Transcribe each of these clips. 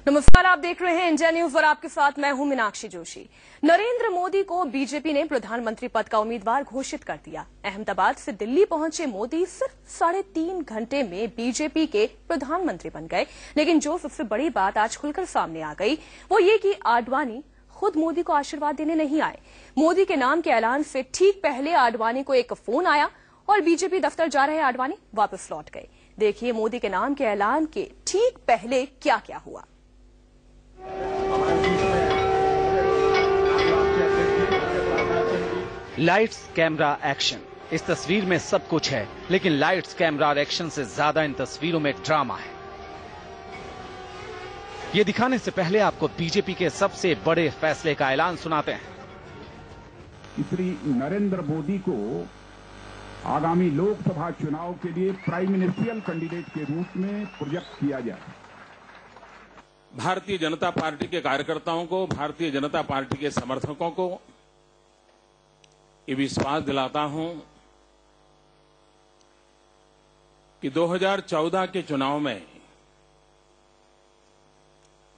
नमस्कार, आप देख रहे हैं इंडिया न्यूज और आपके साथ मैं हूं मीनाक्षी जोशी। नरेंद्र मोदी को बीजेपी ने प्रधानमंत्री पद का उम्मीदवार घोषित कर दिया। अहमदाबाद से दिल्ली पहुंचे मोदी सिर्फ 3.5 घंटे में बीजेपी के प्रधानमंत्री बन गए। लेकिन जो सबसे बड़ी बात आज खुलकर सामने आ गई वो ये कि आडवाणी खुद मोदी को आशीर्वाद देने नहीं आए। मोदी के नाम के ऐलान से ठीक पहले आडवाणी को एक फोन आया और बीजेपी दफ्तर जा रहे आडवाणी वापस लौट गए। देखिए मोदी के नाम के ऐलान के ठीक पहले क्या क्या हुआ। Lights camera action. इस तस्वीर में सब कुछ है, लेकिन लाइट्स कैमरा और एक्शन से ज्यादा इन तस्वीरों में ड्रामा है। ये दिखाने से पहले आपको बीजेपी के सबसे बड़े फैसले का ऐलान सुनाते हैं। श्री नरेंद्र मोदी को आगामी लोकसभा चुनाव के लिए प्राइम मिनिस्ट्रियल कैंडिडेट के रूप में प्रोजेक्ट किया जाए। भारतीय जनता पार्टी के कार्यकर्ताओं को, भारतीय जनता पार्टी के समर्थकों को ये विश्वास दिलाता हूं कि 2014 के चुनाव में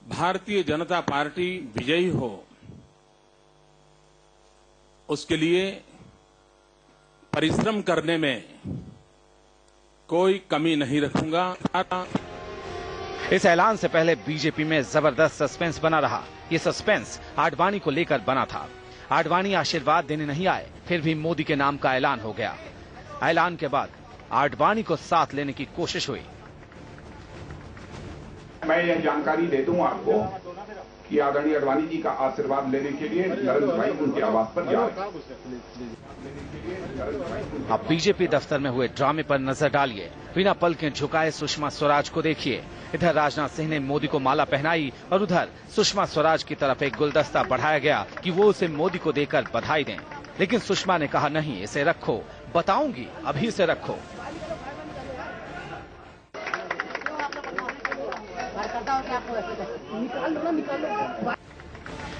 भारतीय जनता पार्टी विजयी हो, उसके लिए परिश्रम करने में कोई कमी नहीं रखूंगा। इस ऐलान से पहले बीजेपी में जबरदस्त सस्पेंस बना रहा। ये सस्पेंस आडवाणी को लेकर बना था। आडवाणी आशीर्वाद देने नहीं आए, फिर भी मोदी के नाम का ऐलान हो गया। ऐलान के बाद आडवाणी को साथ लेने की कोशिश हुई। मैं यह जानकारी दे दूं आपको कि आदरणीय आडवाणी जी का आशीर्वाद लेने के लिए नरेंद्र भाई उनके आवास पर जा रहे हैं। अब बीजेपी दफ्तर में हुए ड्रामे पर नजर डालिए। बिना पलकें झुकाए सुषमा स्वराज को देखिए। इधर राजनाथ सिंह ने मोदी को माला पहनाई और उधर सुषमा स्वराज की तरफ एक गुलदस्ता बढ़ाया गया कि वो उसे मोदी को देकर बधाई दें। लेकिन सुषमा ने कहा, नहीं, इसे रखो, बताऊंगी, अभी से रखो।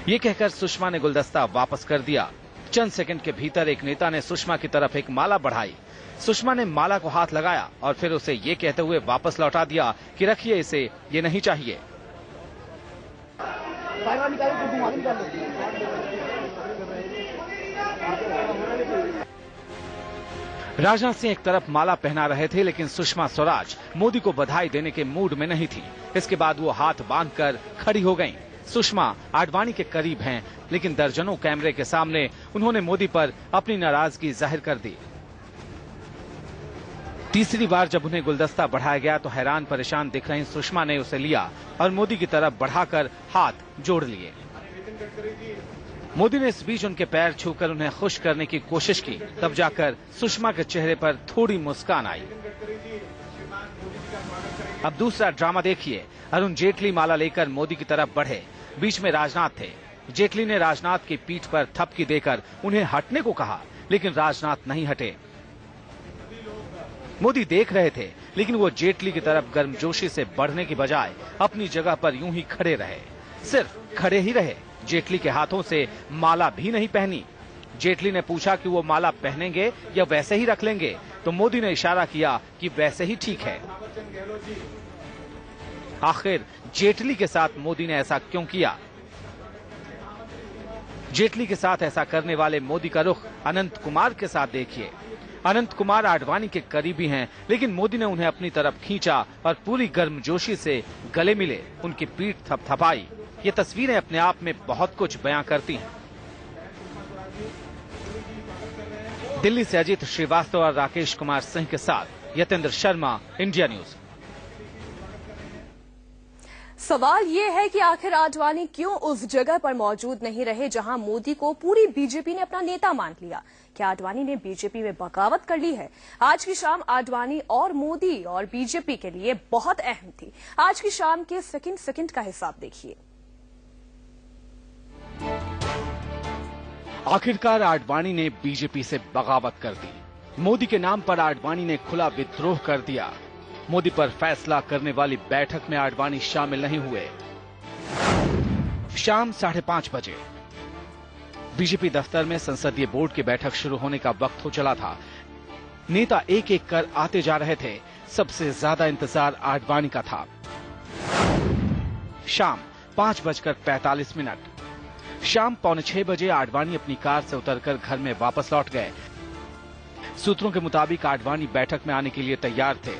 ये कहकर सुषमा ने गुलदस्ता वापस कर दिया। चंद सेकंड के भीतर एक नेता ने सुषमा की तरफ एक माला बढ़ाई। सुषमा ने माला को हाथ लगाया और फिर उसे ये कहते हुए वापस लौटा दिया कि रखिए इसे, ये नहीं चाहिए। राजनाथ सिंह एक तरफ माला पहना रहे थे, लेकिन सुषमा स्वराज मोदी को बधाई देने के मूड में नहीं थी। इसके बाद वो हाथ बांधकर खड़ी हो गईं। सुषमा आडवाणी के करीब हैं, लेकिन दर्जनों कैमरे के सामने उन्होंने मोदी पर अपनी नाराजगी जाहिर कर दी। तीसरी बार जब उन्हें गुलदस्ता बढ़ाया गया तो हैरान परेशान दिख रही सुषमा ने उसे लिया और मोदी की तरफ बढ़ाकर हाथ जोड़ लिए। मोदी ने इस बीच उनके पैर छूकर उन्हें खुश करने की कोशिश की। तब जाकर सुषमा के चेहरे पर थोड़ी मुस्कान आई। अब दूसरा ड्रामा देखिए। अरुण जेटली माला लेकर मोदी की तरफ बढ़े। बीच में राजनाथ थे। जेटली ने राजनाथ की पीठ पर थपकी देकर उन्हें हटने को कहा, लेकिन राजनाथ नहीं हटे। मोदी देख रहे थे, लेकिन वो जेटली की तरफ गर्मजोशी से बढ़ने की बजाय अपनी जगह पर यूं ही खड़े रहे। सिर्फ खड़े ही रहे। जेटली के हाथों से माला भी नहीं पहनी। जेटली ने पूछा कि वो माला पहनेंगे या वैसे ही रख लेंगे, तो मोदी ने इशारा किया कि वैसे ही ठीक है। आखिर जेटली के साथ मोदी ने ऐसा क्यों किया? जेटली के साथ ऐसा करने वाले मोदी का रुख अनंत कुमार के साथ देखिए। अनंत कुमार आडवाणी के करीबी हैं, लेकिन मोदी ने उन्हें अपनी तरफ खींचा और पूरी गर्मजोशी से गले मिले, उनकी पीठ थपथपाई। ये तस्वीरें अपने आप में बहुत कुछ बयां करती हैं। दिल्ली से अजीत श्रीवास्तव और राकेश कुमार सिंह के साथ यतेंद्र शर्मा, इंडिया न्यूज। सवाल ये है कि आखिर आडवाणी क्यों उस जगह पर मौजूद नहीं रहे जहां मोदी को पूरी बीजेपी ने अपना नेता मान लिया? क्या आडवाणी ने बीजेपी में बगावत कर ली है? आज की शाम आडवाणी और मोदी और बीजेपी के लिए बहुत अहम थी। आज की शाम के सेकंड सेकंड का हिसाब देखिए। आखिरकार आडवाणी ने बीजेपी से बगावत कर दी। मोदी के नाम पर आडवाणी ने खुला विद्रोह कर दिया। मोदी पर फैसला करने वाली बैठक में आडवाणी शामिल नहीं हुए। शाम 5:30 बजे बीजेपी दफ्तर में संसदीय बोर्ड की बैठक शुरू होने का वक्त हो चला था। नेता एक एक कर आते जा रहे थे। सबसे ज्यादा इंतजार आडवाणी का था। शाम 5:45। शाम 5:45 बजे आडवाणी अपनी कार से उतरकर घर में वापस लौट गए। सूत्रों के मुताबिक आडवाणी बैठक में आने के लिए तैयार थे।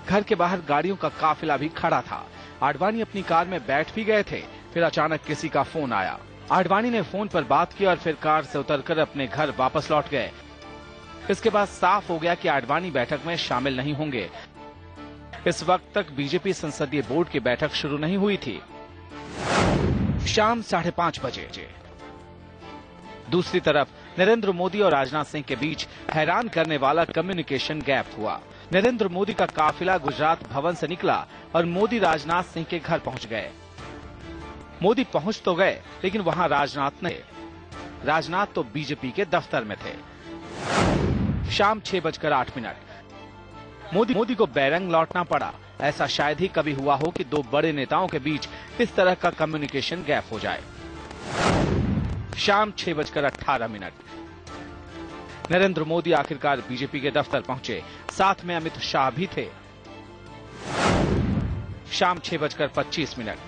घर के बाहर गाड़ियों का काफिला भी खड़ा था। आडवाणी अपनी कार में बैठ भी गए थे। फिर अचानक किसी का फोन आया। आडवाणी ने फोन पर बात की और फिर कार से उतरकर अपने घर वापस लौट गए। इसके बाद साफ हो गया कि आडवाणी बैठक में शामिल नहीं होंगे। इस वक्त तक बीजेपी संसदीय बोर्ड की बैठक शुरू नहीं हुई थी। शाम 5:30 बजे दूसरी तरफ नरेंद्र मोदी और राजनाथ सिंह के बीच हैरान करने वाला कम्युनिकेशन गैप हुआ। नरेंद्र मोदी का काफिला गुजरात भवन से निकला और मोदी राजनाथ सिंह के घर पहुंच गए। मोदी पहुंच तो गए, लेकिन वहां राजनाथ नहीं। राजनाथ तो बीजेपी के दफ्तर में थे। शाम 6:08। मोदी को बैरंग लौटना पड़ा। ऐसा शायद ही कभी हुआ हो कि दो बड़े नेताओं के बीच इस तरह का कम्युनिकेशन गैप हो जाए। शाम 6:18। नरेंद्र मोदी आखिरकार बीजेपी के दफ्तर पहुंचे। साथ में अमित शाह भी थे। शाम 6:25।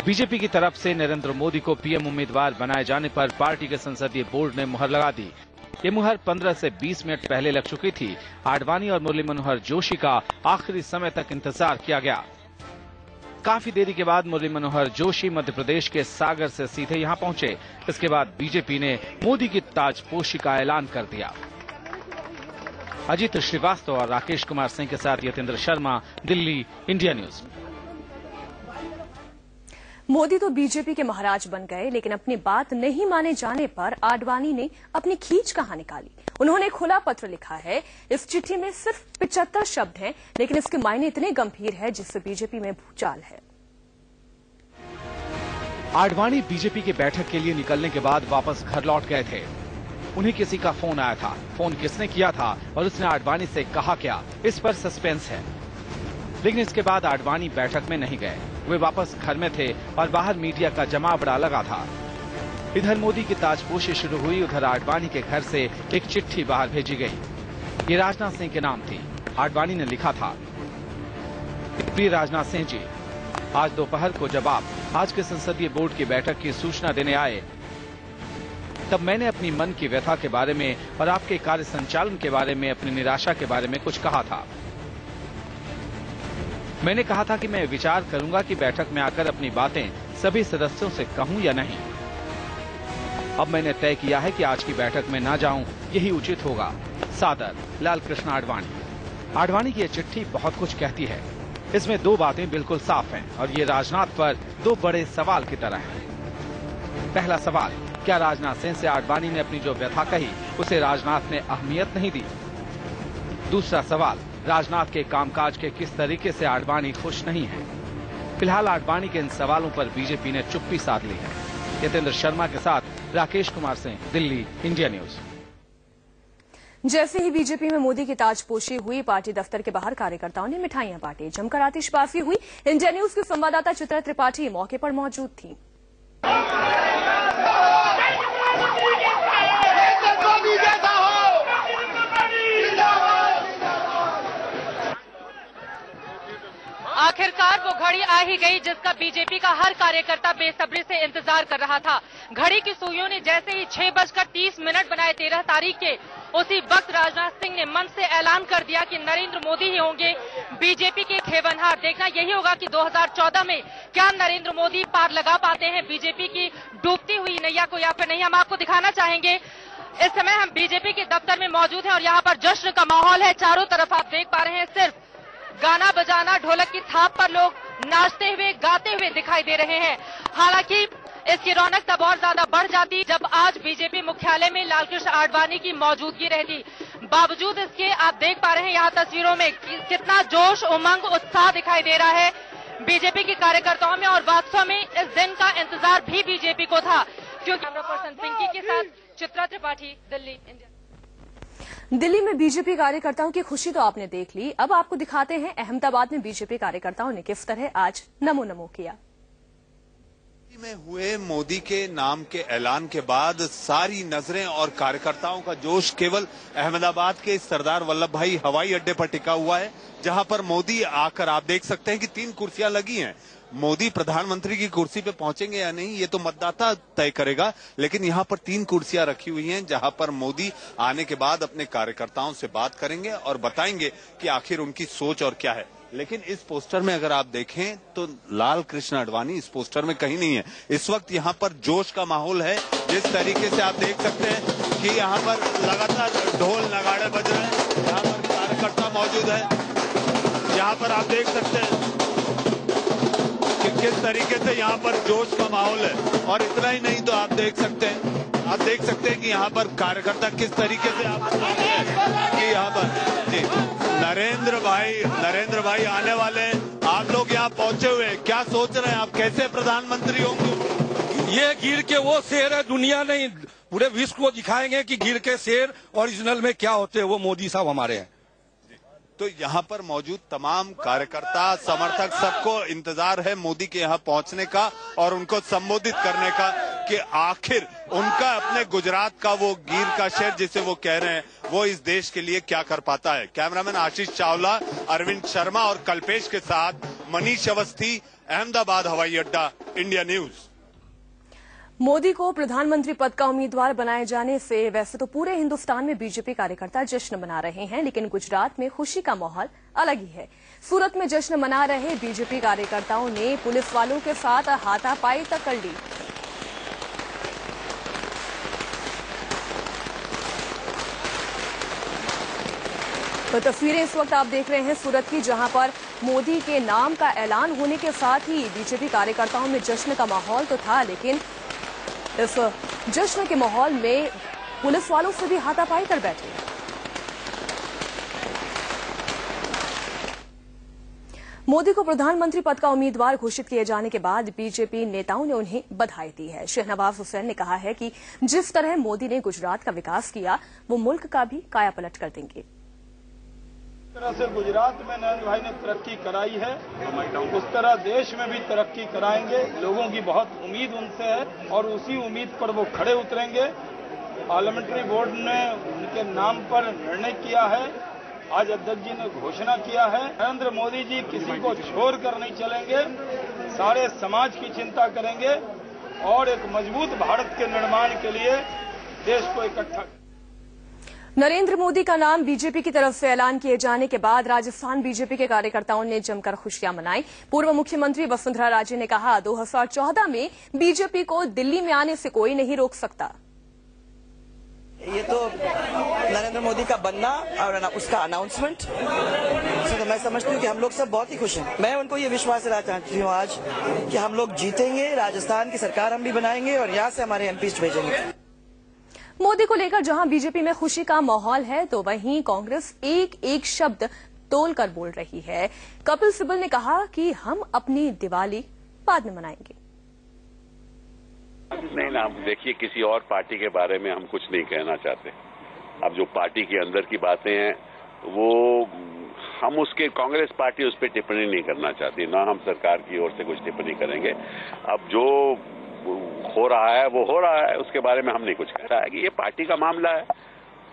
बीजेपी की तरफ से नरेंद्र मोदी को पीएम उम्मीदवार बनाए जाने पर पार्टी के संसदीय बोर्ड ने मुहर लगा दी। ये मुहर 15 से 20 मिनट पहले लग चुकी थी। आडवाणी और मुरली मनोहर जोशी का आखिरी समय तक इंतजार किया गया। काफी देरी के बाद मुरली मनोहर जोशी मध्य प्रदेश के सागर से सीधे यहां पहुंचे। इसके बाद बीजेपी ने मोदी की ताजपोशी का ऐलान कर दिया। अजीत श्रीवास्तव और राकेश कुमार सिंह के साथ यतेंद्र शर्मा, दिल्ली, इंडिया न्यूज। मोदी तो बीजेपी के महाराज बन गए, लेकिन अपनी बात नहीं माने जाने पर आडवाणी ने अपनी खींच कहां निकाली। उन्होंने खुला पत्र लिखा है। इस चिट्ठी में सिर्फ 75 शब्द हैं, लेकिन इसके मायने इतने गंभीर है जिससे बीजेपी में भूचाल है। आडवाणी बीजेपी की बैठक के लिए निकलने के बाद वापस घर लौट गए थे। उन्हें किसी का फोन आया था। फोन किसने किया था और उसने आडवाणी से कहा क्या, इस पर सस्पेंस है। लेकिन इसके बाद आडवाणी बैठक में नहीं गए। वे वापस घर में थे और बाहर मीडिया का जमावड़ा लगा था। इधर मोदी की ताजपोशी शुरू हुई, उधर आडवाणी के घर से एक चिट्ठी बाहर भेजी गई। ये राजनाथ सिंह के नाम थी। आडवाणी ने लिखा था, प्रिय राजनाथ सिंह जी, आज दोपहर को जब आप आज के संसदीय बोर्ड की बैठक की सूचना देने आए, तब मैंने अपनी मन की व्यथा के बारे में और आपके कार्य संचालन के बारे में, अपनी निराशा के बारे में कुछ कहा था। मैंने कहा था कि मैं विचार करूंगा कि बैठक में आकर अपनी बातें सभी सदस्यों से कहूं या नहीं। अब मैंने तय किया है कि आज की बैठक में ना जाऊं, यही उचित होगा। सादर, लाल कृष्ण आडवाणी। आडवाणी की यह चिट्ठी बहुत कुछ कहती है। इसमें दो बातें बिल्कुल साफ हैं और ये राजनाथ पर दो बड़े सवाल की तरह हैं। पहला सवाल, क्या राजनाथ सिंह से आडवाणी ने अपनी जो व्यथा कही उसे राजनाथ ने अहमियत नहीं दी? दूसरा सवाल, राजनाथ के कामकाज के किस तरीके से आडवाणी खुश नहीं है? फिलहाल आडवाणी के इन सवालों पर बीजेपी ने चुप्पी साध ली है। यतेंद्र शर्मा के साथ राकेश कुमार सिंह, दिल्ली, इंडिया न्यूज। जैसे ही बीजेपी में मोदी की ताजपोशी हुई, पार्टी दफ्तर के बाहर कार्यकर्ताओं ने मिठाइयां बांटी, जमकर आतिशबाजी हुई। इंडिया न्यूज की संवाददाता चित्रा त्रिपाठी मौके पर मौजूद थी। आखिरकार वो घड़ी आ ही गई जिसका बीजेपी का हर कार्यकर्ता बेसब्री से इंतजार कर रहा था। घड़ी की सुइयों ने जैसे ही 6:30 बनाए 13 तारीख के, उसी वक्त राजनाथ सिंह ने मन से ऐलान कर दिया कि नरेंद्र मोदी ही होंगे बीजेपी के खेवनहार। देखना यही होगा कि 2014 में क्या नरेंद्र मोदी पार लगा पाते हैं बीजेपी की डूबती हुई नैया को या फिर नहीं। हम आपको दिखाना चाहेंगे, इस समय हम बीजेपी के दफ्तर में मौजूद हैं और यहाँ पर जश्न का माहौल है। चारों तरफ आप देख पा रहे हैं सिर्फ गाना बजाना, ढोलक की थाप पर लोग नाचते हुए गाते हुए दिखाई दे रहे हैं। हालांकि इसकी रौनक तब और ज्यादा बढ़ जाती जब आज बीजेपी मुख्यालय में लालकृष्ण आडवाणी की मौजूदगी रहती। बावजूद इसके आप देख पा रहे हैं यहाँ तस्वीरों में कितना जोश, उमंग, उत्साह दिखाई दे रहा है बीजेपी के कार्यकर्ताओं में। और वास्तव में इस दिन का इंतजार भी बीजेपी को था, क्योंकि कैमरा पर्सन पिंकी के साथ चित्रा त्रिपाठी, दिल्ली, इंडिया। दिल्ली में बीजेपी कार्यकर्ताओं की खुशी तो आपने देख ली। अब आपको दिखाते हैं अहमदाबाद में बीजेपी कार्यकर्ताओं ने किस तरह आज नमो नमो किया। में हुए मोदी के नाम के ऐलान के बाद सारी नजरें और कार्यकर्ताओं का जोश केवल अहमदाबाद के सरदार वल्लभ भाई हवाई अड्डे पर टिका हुआ है, जहां पर मोदी आकर आप देख सकते हैं कि 3 कुर्सियां लगी हैं। मोदी प्रधानमंत्री की कुर्सी पे पहुंचेंगे या नहीं ये तो मतदाता तय करेगा, लेकिन यहाँ पर 3 कुर्सियां रखी हुई हैं जहां पर मोदी आने के बाद अपने कार्यकर्ताओं से बात करेंगे और बताएंगे कि आखिर उनकी सोच और क्या है। लेकिन इस पोस्टर में अगर आप देखें तो लाल कृष्ण आडवाणी इस पोस्टर में कहीं नहीं है। इस वक्त यहाँ पर जोश का माहौल है, जिस तरीके से आप देख सकते हैं कि यहाँ पर लगातार ढोल नगाड़े बज रहे हैं, यहाँ पर कार्यकर्ता मौजूद है, यहाँ पर आप देख सकते हैं कि किस तरीके से यहाँ पर जोश का माहौल है। और इतना ही नहीं तो आप देख सकते हैं कि यहाँ पर कार्यकर्ता किस तरीके से आप कि यहाँ पर जी नरेंद्र भाई आने वाले हैं। आप लोग यहाँ पहुंचे हुए हैं, क्या सोच रहे हैं आप, कैसे प्रधानमंत्री होंगे? ये गिर के वो शेर है, दुनिया नहीं पूरे विश्व को दिखाएंगे कि गिर के शेर ओरिजिनल में क्या होते हैं। वो मोदी साहब हमारे हैं। तो यहाँ पर मौजूद तमाम कार्यकर्ता समर्थक सबको इंतजार है मोदी के यहाँ पहुंचने का और उनको संबोधित करने का कि आखिर उनका अपने गुजरात का वो गिर का शेर जिसे वो कह रहे हैं वो इस देश के लिए क्या कर पाता है। कैमरामैन आशीष चावला, अरविंद शर्मा और कल्पेश के साथ मनीष अवस्थी, अहमदाबाद हवाई अड्डा, इंडिया न्यूज। मोदी को प्रधानमंत्री पद का उम्मीदवार बनाए जाने से वैसे तो पूरे हिंदुस्तान में बीजेपी कार्यकर्ता जश्न मना रहे हैं, लेकिन गुजरात में खुशी का माहौल अलग ही है। सूरत में जश्न मना रहे बीजेपी कार्यकर्ताओं ने पुलिस वालों के साथ हाथापाई तक कर ली। तो तस्वीरें इस वक्त आप देख रहे हैं सूरत की, जहां पर मोदी के नाम का ऐलान होने के साथ ही बीजेपी कार्यकर्ताओं में जश्न का माहौल तो था, लेकिन इस जश्न के माहौल में पुलिस वालों से भी हाथापाई कर बैठे। मोदी को प्रधानमंत्री पद का उम्मीदवार घोषित किए जाने के बाद बीजेपी नेताओं ने उन्हें बधाई दी है। शहनवाज हुसैन ने कहा है कि जिस तरह मोदी ने गुजरात का विकास किया वो मुल्क का भी कायापलट कर देंगे। जिस तरह से गुजरात में नरेंद्र भाई ने तरक्की कराई है उस तरह देश में भी तरक्की कराएंगे। लोगों की बहुत उम्मीद उनसे है और उसी उम्मीद पर वो खड़े उतरेंगे। पार्लियामेंट्री बोर्ड ने उनके नाम पर निर्णय किया है, आज अध्यक्ष जी ने घोषणा किया है। नरेंद्र मोदी जी किसी को छोड़कर नहीं चलेंगे, सारे समाज की चिंता करेंगे और एक मजबूत भारत के निर्माण के लिए देश को इकट्ठा। नरेंद्र मोदी का नाम बीजेपी की तरफ से ऐलान किए जाने के बाद राजस्थान बीजेपी के कार्यकर्ताओं ने जमकर खुशियां मनाई। पूर्व मुख्यमंत्री वसुंधरा राजे ने कहा, 2014 में बीजेपी को दिल्ली में आने से कोई नहीं रोक सकता। ये तो नरेंद्र मोदी का बनना और उसका अनाउंसमेंट, तो मैं समझती हूँ कि हम लोग सब बहुत ही खुश हैं। मैं उनको ये विश्वास दिलाना चाहती हूँ आज कि हम लोग जीतेंगे, राजस्थान की सरकार हम भी बनाएंगे और यहाँ से हमारे एमपीज भेजेंगे। मोदी को लेकर जहां बीजेपी में खुशी का माहौल है तो वहीं कांग्रेस एक एक शब्द तोलकर बोल रही है। कपिल सिब्बल ने कहा कि हम अपनी दिवाली बाद में मनाएंगे। नहीं ना, देखिए किसी और पार्टी के बारे में हम कुछ नहीं कहना चाहते। अब जो पार्टी के अंदर की बातें हैं वो हम उसके कांग्रेस पार्टी उस पर टिप्पणी नहीं करना चाहती, ना हम सरकार की ओर से कुछ टिप्पणी करेंगे। अब जो हो रहा है वो हो रहा है, उसके बारे में हम नहीं कुछ कह रहा है कि ये पार्टी का मामला है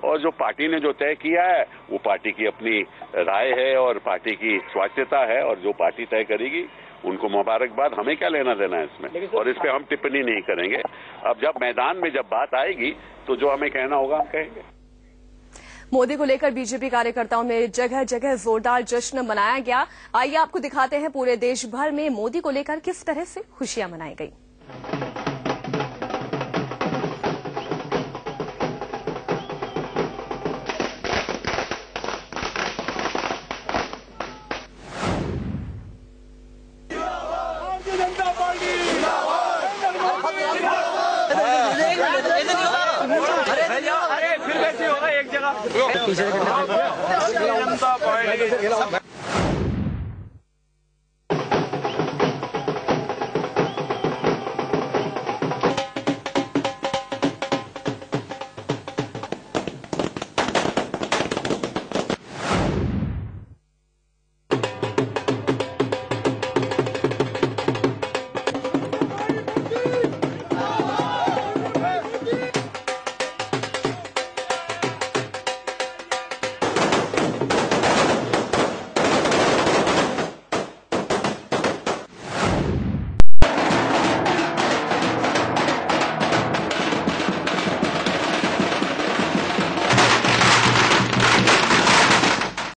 और जो पार्टी ने जो तय किया है वो पार्टी की अपनी राय है और पार्टी की स्वायत्तता है और जो पार्टी तय करेगी उनको मुबारकबाद, हमें क्या लेना देना है इसमें, और इस पे हम टिप्पणी नहीं करेंगे। अब जब मैदान में जब बात आएगी तो जो हमें कहना होगा हम कहेंगे। मोदी को लेकर बीजेपी कार्यकर्ताओं में जगह जगह जोरदार जश्न मनाया गया। आइए आपको दिखाते हैं पूरे देश भर में मोदी को लेकर किस तरह से खुशियां मनाई गई।